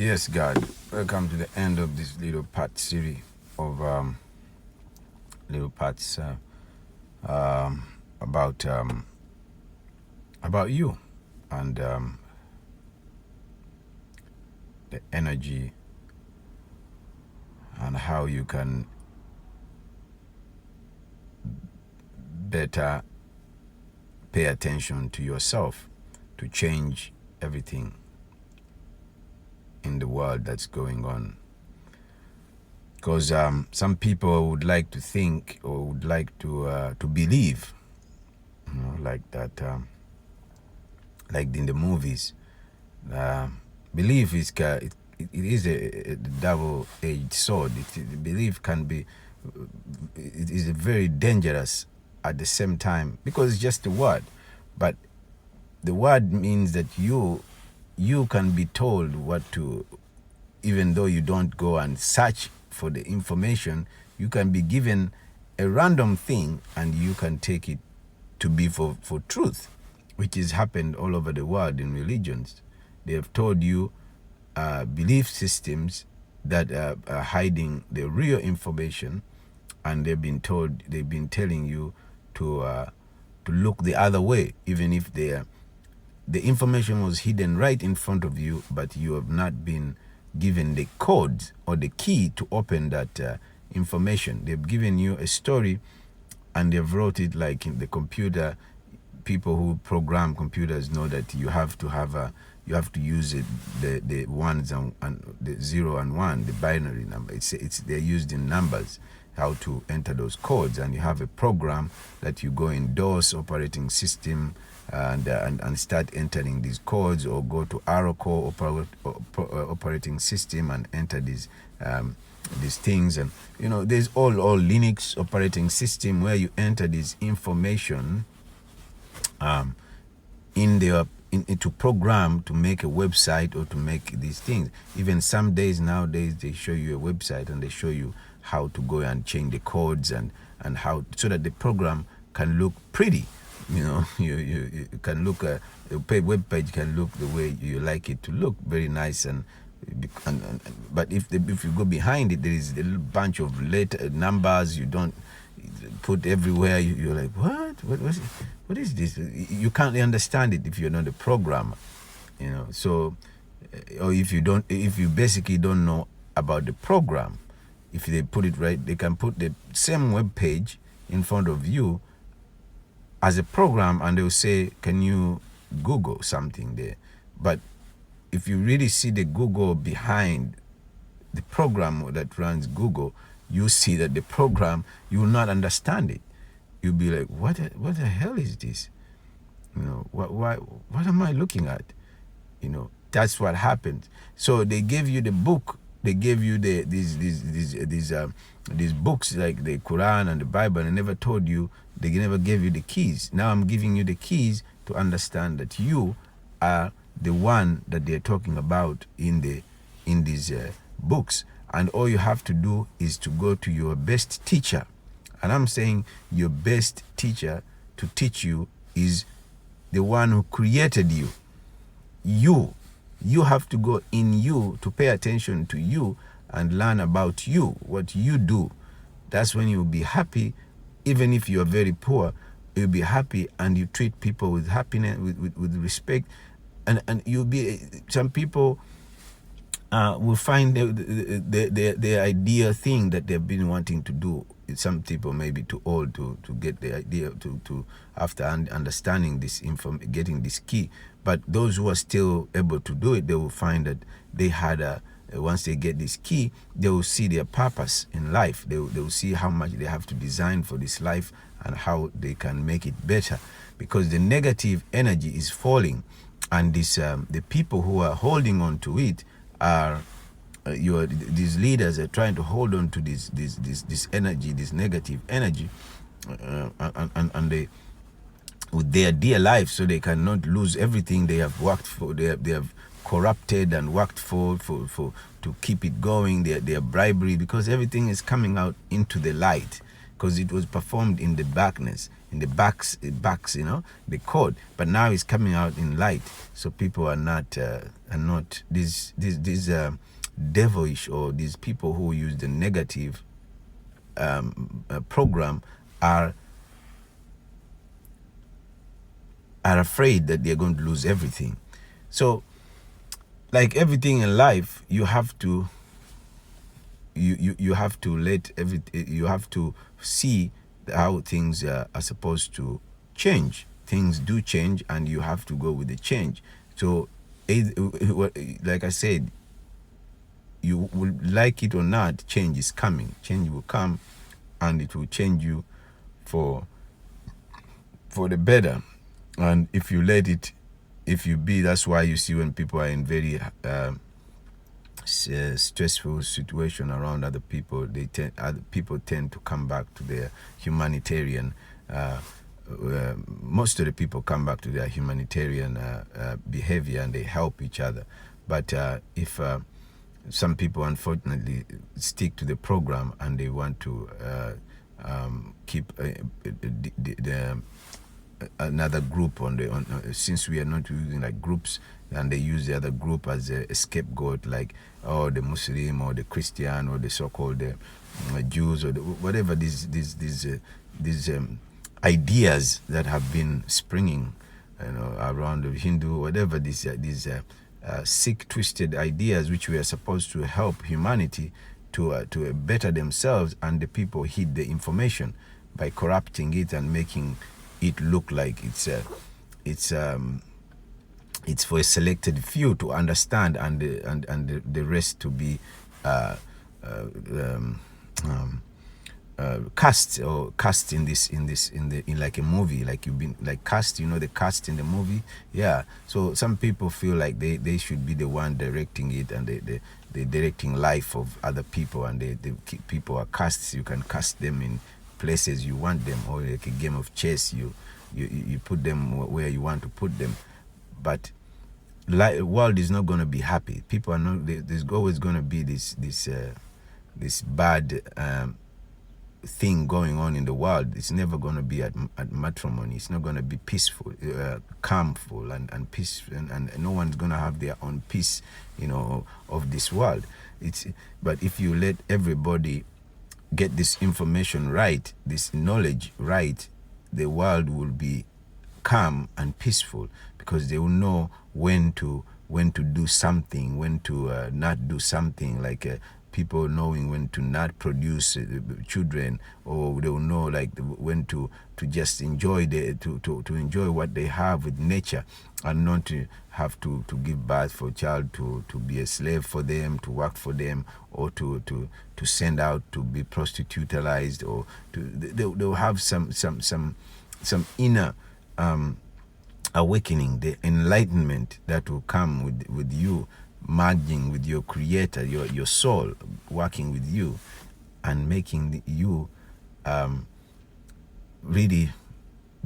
Yes, God. Welcome to the end of this little part series of little parts about you and the energy and how you can better pay attention to yourself to change everything in the world that's going on. Because some people would like to think or would like to believe, like that, like in the movies. Belief is it is a double-edged sword. Belief can be, it is very dangerous at the same time because it's just a word, but the word means that you can be told what to, even though you don't go and search for the information, you can be given a random thing and you can take it to be for truth, which has happened all over the world in religions. They have told you belief systems that are hiding the real information, and they've been telling you to look the other way, even if the information was hidden right in front of you, but you have not been given the code or the key to open that information. They've given you a story and they've wrote it like in the computer. People who program computers know that you have to use it, the ones and the 0 and 1, the binary number. They're used in numbers, how to enter those codes, and you have a program that you go in DOS operating system and start entering these codes, or go to Oracle operating system and enter these things. And there's all Linux operating system where you enter this information into program to make a website or to make these things. Even some days nowadays they show you a website and they show you how to go and change the codes and how, so that the program can look pretty. You can look a web page can look the way you like it to look, very nice, but if you go behind it, there is a bunch of numbers you don't put everywhere. You're like, what is this? You can't understand it if you're not a programmer, so, or if you basically don't know about the program. If they put it right, they can put the same web page in front of you as a program, and they'll say, can you Google something there? But if you really see the Google behind the program that runs Google, you see that the program, you will not understand it. You'll be like, what the hell is this? What am I looking at? That's what happens. So they gave you the book. They gave you these books like the Quran and the Bible, and they never told you. They never gave you the keys. Now I'm giving you the keys to understand that you are the one that they're talking about in these books. And all you have to do is to go to your best teacher. And I'm saying your best teacher to teach you is the one who created you. You have to go in you to pay attention to you and learn about you, what you do. That's when you'll be happy. Even if you're very poor, you'll be happy, and you treat people with happiness, with respect. And you'll be, some people will find the ideal thing that they've been wanting to do. Some people may be too old to get the idea to after understanding this getting this key. But those who are still able to do it, they will find that they had once they get this key, they will see their purpose in life. They will see how much they have to design for this life and how they can make it better, because the negative energy is falling, and this the people who are holding on to it are these leaders are trying to hold on to this energy, this negative energy, and they, with their dear life, so they cannot lose everything they have worked for. They have corrupted and worked for to keep it going. Their bribery, because everything is coming out into the light, because it was performed in the darkness. the backs, the code. But now it's coming out in light, so people are not these devilish, or these people who use the negative program are afraid that they're going to lose everything. So, like everything in life, you have to you have to you have to see how things are supposed to change. Things do change, and you have to go with the change. So, like I said, you will like it or not, change is coming. Change will come, and it will change you for the better. And if you let it, that's why you see when people are in very stressful situation around other people, other people tend to come back to their humanitarian. Most of the people come back to their humanitarian behavior, and they help each other. But if some people unfortunately stick to the program, and they want to keep another group since we are not using like groups, and they use the other group as a scapegoat, like the Muslim or the Christian or the so-called Jews, or whatever these ideas that have been springing, around the Hindu, whatever these sick, twisted ideas, which we are supposed to help humanity to better themselves, and the people hid the information by corrupting it and making it look like it's for a selected few to understand, and the rest to be cast in like a movie, like you've been like cast, the cast in the movie. Yeah. So some people feel like they should be the one directing it, and they directing life of other people, and people are cast. You can cast them in places you want them, or like a game of chess, you put them where you want to put them. But world is not going to be happy. People are not. There's always going to be this bad thing going on in the world. It's never going to be at matrimony. It's not going to be peaceful, calmful, and peace, and no one's going to have their own peace, of this world. But if you let everybody get this information right, this knowledge right, the world will be calm and peaceful, because they will know when to do something, when to not do something, like people knowing when to not produce children, or they will know like when to just enjoy to enjoy what they have with nature, and not to have to give birth for a child to be a slave for them, to work for them, or to send out to be prostitutalized, or they'll have some inner awakening, the enlightenment that will come with you merging with your creator, your soul working with you, and making you really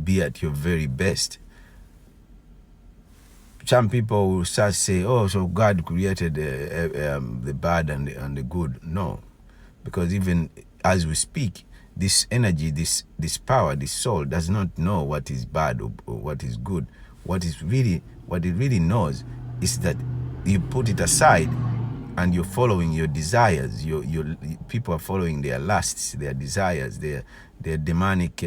be at your very best. Some people will start to say, oh, so God created the bad and the good. No, because even as we speak, this energy, this power, this soul does not know what is bad or what is good. What it really knows is that you put it aside, and you're following your desires. Your people are following their lusts, their desires, their demonic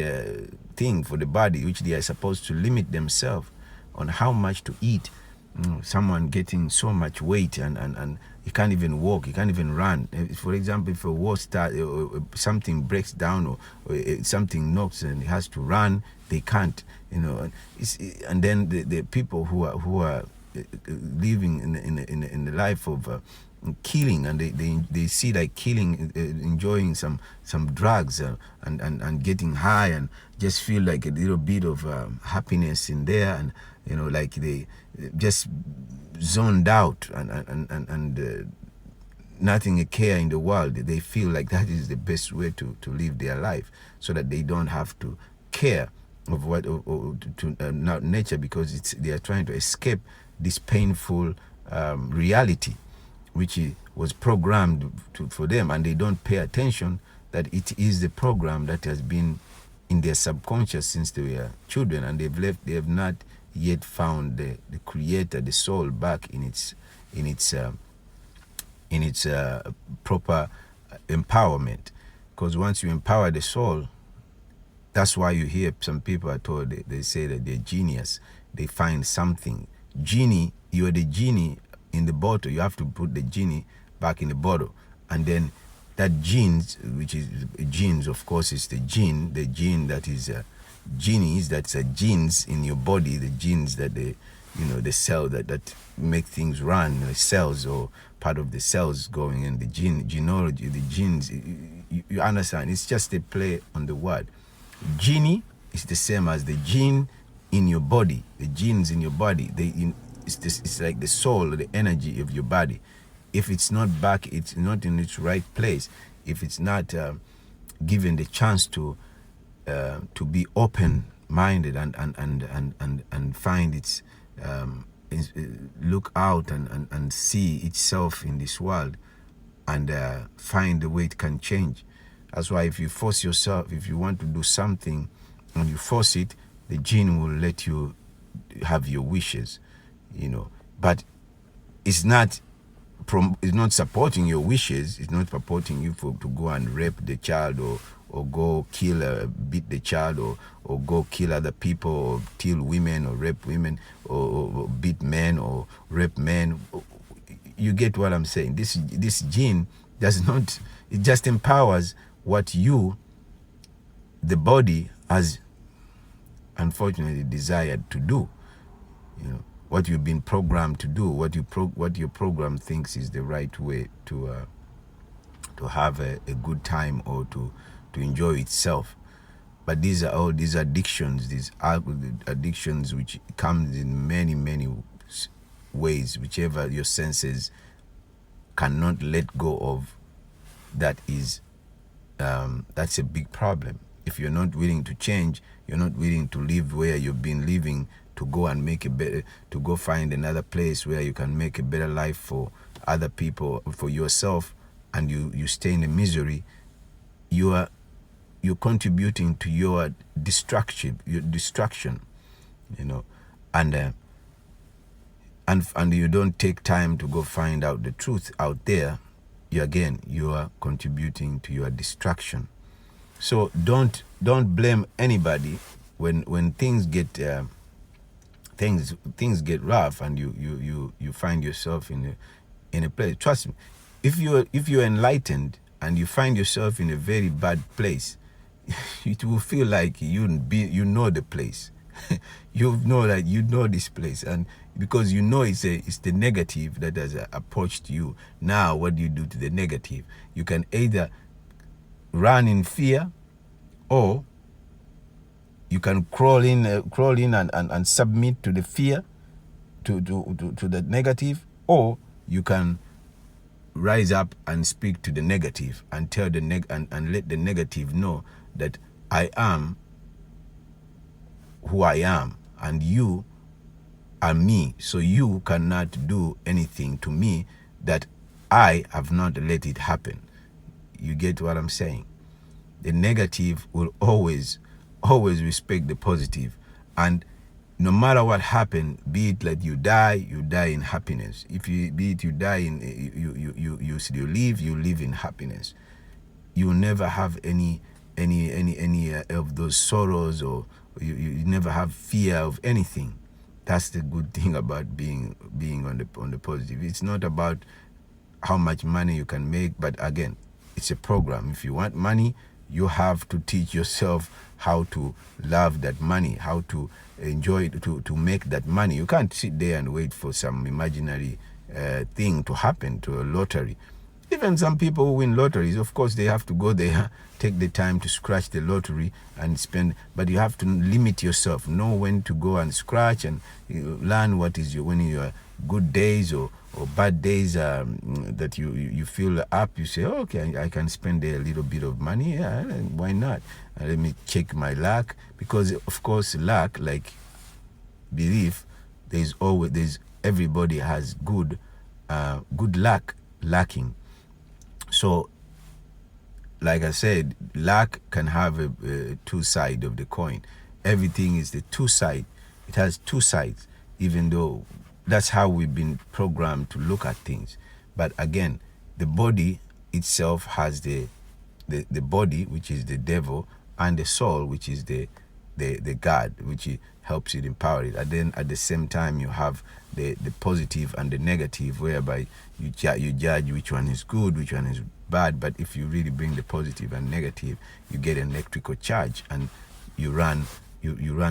thing for the body, which they are supposed to limit themselves on how much to eat. Someone getting so much weight, and he can't even walk, he can't even run. For example, if a war starts, or something breaks down, or something knocks and he has to run, they can't, and then the people who are living in the life of killing, and they see like killing, enjoying some drugs, and getting high, and just feel like a little bit of happiness in there, and like they just zoned out, and nothing a care in the world. They feel like that is the best way to live their life, so that they don't have to care of what not nature, because they are trying to escape this painful reality, which was programmed for them, and they don't pay attention that it is the program that has been in their subconscious since they were children, and they have not yet found the creator, the soul, back in its proper empowerment. Because once you empower the soul, that's why you hear some people are told, they say that they're genius. They find something. Genie, you are the genie in the bottle. You have to put the genie back in the bottle. And then that genes, which is genes, of course, is the gene that is genies, that's genes in your body, the genes that the cell that make things run, the cells or part of the cells going in, the genealogy, the genes, you understand? It's just a play on the word. Genie is the same as the gene in your body, the genes in your body. It's like the soul, the energy of your body. If it's not back, it's not in its right place. If it's not given the chance to be open-minded and find its look out and see itself in this world, and find the way it can change. That's why if you force yourself, if you want to do something and you force it, the gene will let you have your wishes, But it's not supporting your wishes. It's not supporting you to go and rape the child or go kill, beat the child or go kill other people or kill women or rape women or beat men or rape men. You get what I'm saying? This gene does not, it just empowers what the body has unfortunately desired to do. What you've been programmed to do, what your program thinks is the right way to have a good time or to enjoy itself. But these are all these addictions, addictions which comes in many, many ways, whichever your senses cannot let go of. That's a big problem. If you're not willing to change, you're not willing to live where you've been living, to go and to go find another place where you can make a better life for other people, for yourself, and you stay in the misery, you're contributing to your destruction, and you don't take time to go find out the truth out there, you are contributing to your destruction. So don't blame anybody when things get things get rough and you find yourself in a place. Trust me, if you're enlightened and you find yourself in a very bad place, it will feel like you know the place. You know this place, and because it's the negative that has approached you. Now what do you do to the negative? You can either run in fear, or you can crawl in and submit to the fear, to the negative, or you can rise up and speak to the negative and tell and let the negative know that I am who I am and you are me, so you cannot do anything to me that I have not let it happen. You get what I'm saying? The negative will always respect the positive, and no matter what happens, be it like you die in happiness. You die in you live in happiness. You never have any of those sorrows, or you never have fear of anything. That's the good thing about being on the positive. It's not about how much money you can make, but again, it's a program. If you want money, you have to teach yourself how to love that money, how to enjoy it, to make that money. You can't sit there and wait for some imaginary thing to happen, to a lottery. Even some people who win lotteries, of course, they have to go there, take the time to scratch the lottery and spend. But you have to limit yourself, know when to go and scratch, and learn what is when your good days or bad days that you feel up. You say, oh, okay, I can spend a little bit of money. Yeah, why not? Let me check my luck, because of course, luck, like belief, everybody has good luck lacking. So like I said, luck can have a two side of the coin. Everything is the two side. It has two sides, even though that's how we've been programmed to look at things. But again, the body itself has the body, which is the devil, and the soul, which is the God, which helps it, empower it. And then at the same time, you have the positive and the negative, whereby you judge which one is good, which one is bad. But if you really bring the positive and negative, you get an electrical charge, and you run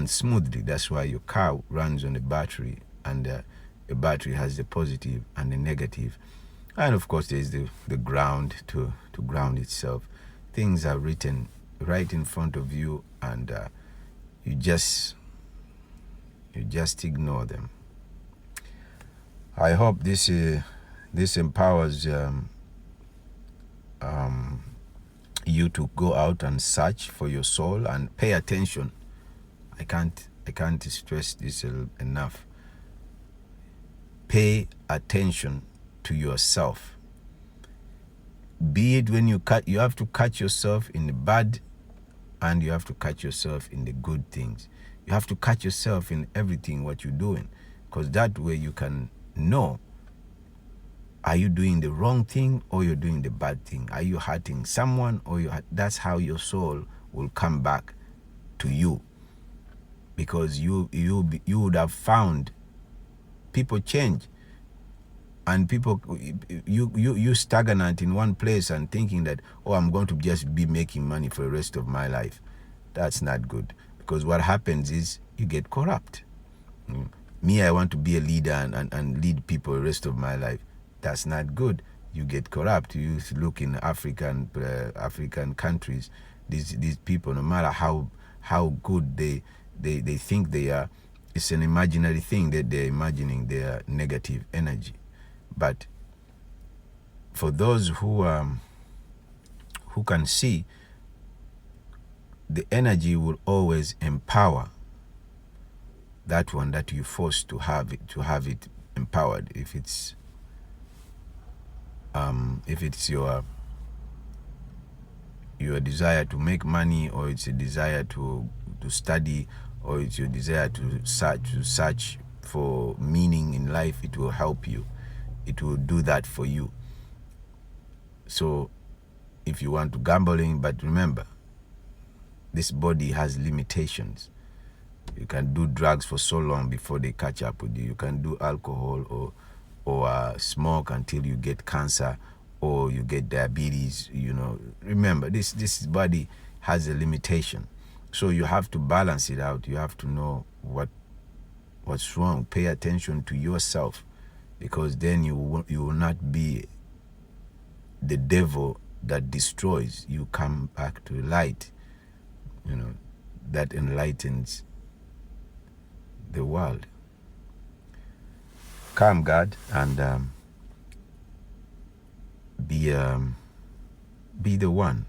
smoothly. That's why your car runs on a battery, and a battery has the positive and the negative. And of course, there's the ground to ground itself. Things are written right in front of you, and you just ignore them. I hope this empowers you to go out and search for your soul and pay attention. I can't stress this enough. Pay attention to yourself. Be it when you have to catch yourself in the bad, and you have to catch yourself in the good things. You have to catch yourself in everything what you're doing, because that way you can know, are you doing the wrong thing or you're doing the bad thing? Are you hurting someone or that's how your soul will come back to you, because you would have found people change, and people, you stagnant in one place and thinking that, oh, I'm going to just be making money for the rest of my life. That's not good, because what happens is you get corrupt. Me, I want to be a leader and lead people the rest of my life. That's not good. You get corrupt. You look in African countries, these people, no matter how good they think they are, it's an imaginary thing that they're imagining their negative energy. But for those who can see, the energy will always empower that one that you forced to have it empowered. If it's your desire to make money, or it's a desire to study, or it's your desire to search for meaning in life, it will help you. It will do that for you. So if you want to gambling, but remember, this body has limitations. You can do drugs for so long before they catch up with you. You can do alcohol or smoke until you get cancer or you get diabetes. Remember, this body has a limitation. So you have to balance it out. You have to know what's wrong. Pay attention to yourself, because then you will not be the devil that destroys. You come back to light, that enlightens the world. Calm, God, and be the one.